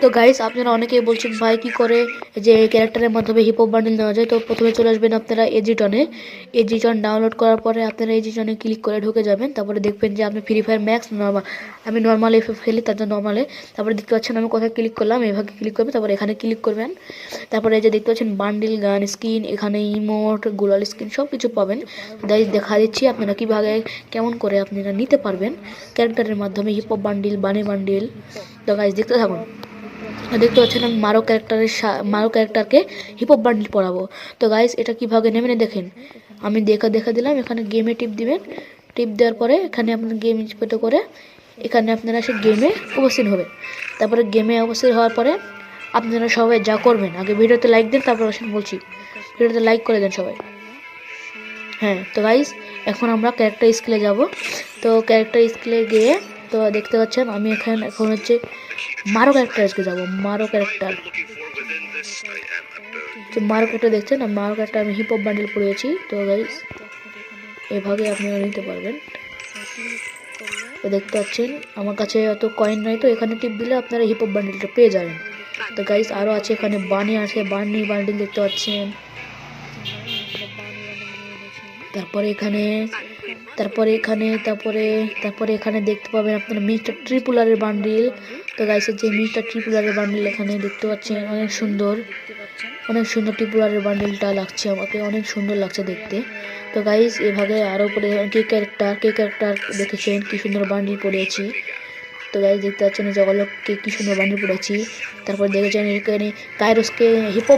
তো গাইস আপনারা অনেকেই বলছেন ভাই কি করে যে ক্যারেক্টারের মাধ্যমে হিপ হপ বান্ডিল নেওয়া যায়। তো প্রথমে চলে আসবেন আপনারা এজিটনে। এজিটন ডাউনলোড করার পরে আপনারা এজিটনে ক্লিক করে ঢুকে যাবেন। তারপরে দেখবেন যে আপনি ফ্রি ফায়ার ম্যাক্স নর্মাল, আমি নর্মালে খেলি তার জন্য নর্মালে। তারপরে দেখতে পাচ্ছেন আমি কোথায় ক্লিক করলাম, এভাবে ক্লিক করবেন, তারপরে এখানে ক্লিক করবেন। তারপরে এই যে দেখতে পাচ্ছেন বান্ডিল, গান স্কিন, এখানে ইমোট, গুলাল স্কিন সব কিছু পাবেন। গাইস দেখা দিচ্ছি আপনারা কীভাবে কেমন করে আপনারা নিতে পারবেন ক্যারেক্টারের মাধ্যমে hip hop bundle, bunny bundle. তো গাইস দেখতে থাকুন। দেখতে পাচ্ছেন আমি মারো ক্যারেক্টারকে হিপ হপ বান্ডিল পড়াবো। তো গাইস এটা কীভাবে নেবেন দেখেন, আমি দেখা দিলাম। এখানে গেমে টিপ দিবেন। টিপ দেওয়ার পরে এখানে আপনার গেম ইনস্পেক্ট করে এখানে আপনারা সে গেমে উপস্থিত হবে। তারপরে গেমে উপস্থিত হওয়ার পরে আপনারা সবাই যা করবেন, আগে ভিডিওতে লাইক দেন, তারপর আসেন বলছি ভিডিওতে লাইক করে দেন সবাই। হ্যাঁ তো গাইস এখন আমরা ক্যারেক্টার স্কিলে যাব। তো ক্যারেক্টার স্কিলে গিয়ে তো দেখতে পাচ্ছেন আমি এখন হচ্ছে মারো ক্যারেক্টার আজকে যাবো। মারো ক্যারেক্টার দেখছেন, মারো ক্যারেক্টার আমি হিপ হপ বান্ডিল পড়েছি। তো গাইস এভাবে আপনারা নিতে পারবেন। তো দেখতে পাচ্ছেন আমার কাছে অত কয়েন নাই, তো এখানে টিপ দিলে আপনারা হিপ হপ বান্ডিলটা পেয়ে যাবেন। তো গাইস আরও আছে, এখানে বানি আছে, বানি বান্ডিল দেখতে পাচ্ছেন। তারপরে এখানে দেখতে পাবেন আপনারা মিস্টার ট্রিপুলারের বান্ডিল। তো গাইসের যে মিস্টার ট্রিপুলারের বান্ডিল এখানে দেখতে পাচ্ছেন, অনেক সুন্দর ট্রিপুলারের বান্ডিলটা লাগছে, আমাকে অনেক সুন্দর লাগছে দেখতে। তো গাইস এভাবে আরও পরে কে ক্যারেক্টার দেখেছেন কি সুন্দর বান্ডিল পড়েছি। তো গাইস দেখতে পাচ্ছেন জগলককে কি সুন্দর বান্ডিল পড়েছি। তারপর দেখেছেন এখানে কাইরোসকে হিপ